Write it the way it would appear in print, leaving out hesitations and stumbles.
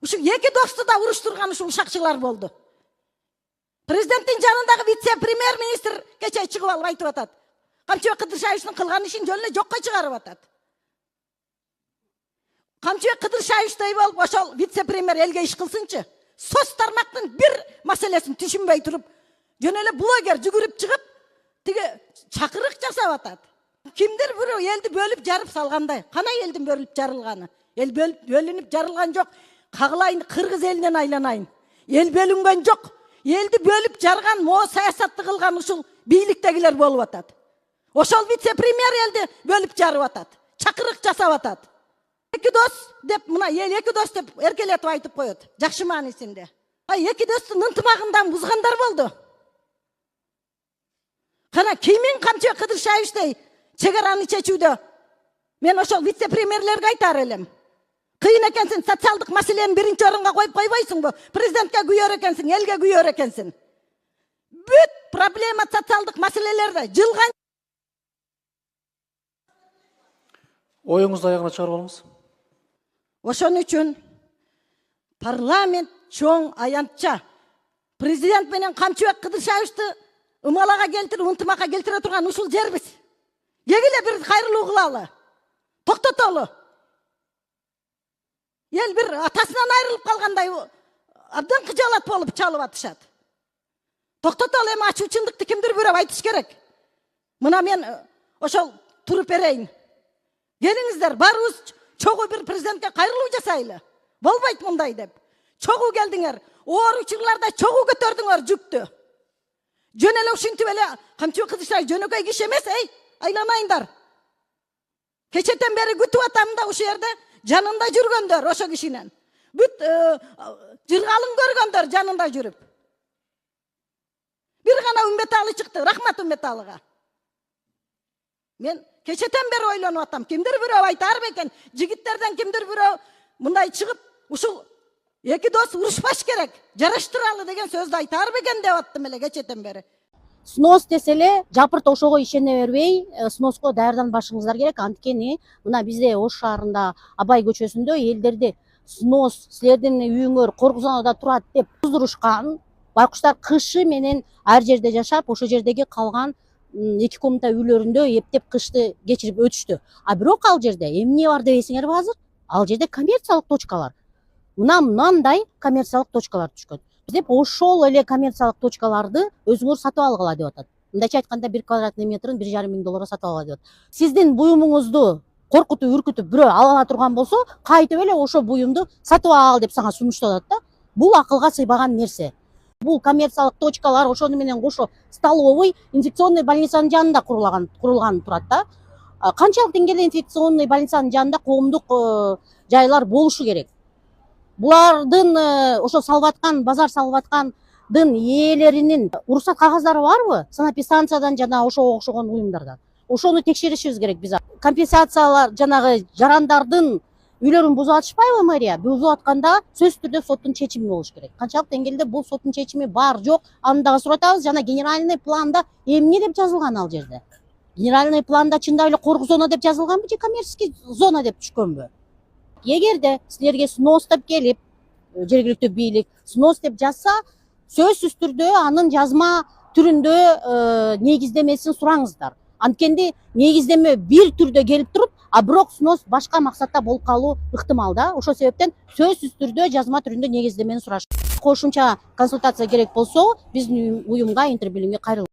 Ушу эки досту да уруштурган ушул ушакчылар болду. Президенттин жанындагы вице-премьер-министр кече чыгып алып айтып атат. Камчыбек Кыдыршаевичтин кылган ишин жөн эле жокко чыгарып атат. Камчыбек Кыдыршаевичтей болуп ошол вице-премьер элге иш кылсынчы. Соц тармактын бир маселесин түшүнбөй туруп, жөн эле блогер жүгүрүп чыгып, тиги чакырык жасап атат. Кимдир бирөө элди бөлүп жарып салгандай. Кана элдин бөлүп жарылганы? Эл бөлүнүп жарылган жок. Кагылайын, кыргыз элинен айланайын. Эл бөлүнгөн жок. Элди бөлүп жарган, мо саясатты кылган ушул бийликтегилер болуп атат. Ошол вице-премьер элди бөлүп жарып атат. Чакырык жасап атат. Эки дос деп, мына эл эки дос деп эркелетип айтып коет. Жакшы маанисинде. Эки достун ынтымагындан бузгандар болду. Кана кимин Камчыбек Кыдыршаевичтей чегараны чечүүдө мен ошол вице-премьерлерге айтар элем. Кыйын экенсиң, социалдык маселени биринчи орунга коюп койбойсуңбу? Президентке күйөр экенсиң, элге күйөр экенсиң. Бүт проблема социалдык маселелерде жылган. Оюңузду аягына чыгарып алыңыз. Ошон үчүн парламент чоң аянтча президент менен Камчыбек Кыдыршаевичти ымалага келтирип, ынтымакка келтире турган ушул жербиз. Эгиле бир кайрылуу кылалы. Токтотолу. Ел бир атасынан айрылып калгандай абдан кыжалат болуп чалып атышат. Токтотолу, эми ачуучундукты кимдир бирөө айтыш керек. Мына мен ошол туруп берейин. Келиңиздер, барыбыз чогуу бир президентке кайрылуу жасайлы. Болбойт мындай деп. Чогуу келдиңер. Оор учурларда чогуу көтөрдүңөр жүктү. Жөн эле ушинтип эле Камчыбек Кыдыршаевич жөнөкөй киши эмес, айланайындар. Кечетен бери күтүп атам да ушул жерде жанында жүргөндөр ошо кишинен. Бүт жыргалын көргөндөр жанында жүрүп. Бир гана Үмбеталы чыкты, рахмат Үмбеталыга. Мен кечетен бери ойлонуп атам, кимдир бирөө айтар бекен, жигиттерден кимдир бирөө мындай чыгып, ушул эки дос урушпаш керек, жараштыралы деген сөздү айтар бекен деп аттым эле кечетен бери. Снос деселе жапырт ошого ишене бербей, сноско даярданып башыңыздар керек. Анткени мына бизде Ош шаарында Абай көчөсүндө элдерди снос силердин үйүңөр коргузонодо турат деп туздурушкан. Байкуштар кышы менен ар жерде жашап, ошол жердеги калган 2 комната үйлөрүндө эптеп кышты кечирип өтүштү. А бирок ал жерде эмне бар дебейсиңерби азыр? Ал жерде коммерциялык точкалар. Мынандай коммерциялык точкалар түшкөн. Деп ошол эле коммерциялык точкаларды өзүңөр сатып алгыла деп атат. Мындайча айтканда 1 квадратный метрин $1,500 сатып алгыла деп атат. Сиздин буюмуңузду коркутуп, үркүтүп бирөө ала турган болсо, кайтып эле ошо буюмду сатып ал деп сага сунушталат да. Бул акылга сыйбаган нерсе. Бул коммерциялык точкалар ошону менен кошо столовый инфекционный больницанын жанында курулган турат да. Канчалык деңгээлде инфекционный больницанын жанында коомдук жайлар болушу керек. Булардын ошо салып аткан, базар салып аткандын ээлеринин уруксат кагаздары барбы? Санэпидстанциядан жана ошого окшогон уюмдардан. Ошону текшеришибиз керек биз. Компенсациялар жанагы жарандардын үйлөрүн бузуп атышпайбы мэрия? Бузуп атканда сөзсүз түрдө соттун чечими болуш керек. Канчалык деңгээлде бул соттун чечими бар, жок, аны дагы суратабыз. Жана генеральный планда эмне деп жазылган ал жерде? Генеральный планда чындап эле коргу зона деп жазылганбы же коммерческий зона деп түшкөнбү? Эгерде силерге снос деп келип, жергиликтүү бийлик снос деп жазса, сөзсүз түрдө анын жазма түрүндө негиздемесин сураңыздар. Анткенде негиздеме бир түрдө келип туруп, а бирок снос башка максатта болуп калуу ыктымал да. Ошол себептен сөзсүз түрдө жазма түрүндө негиздемени сураш. Кошумча консультация керек болсо, биздин уюмга интербилимге кайрылыңыз.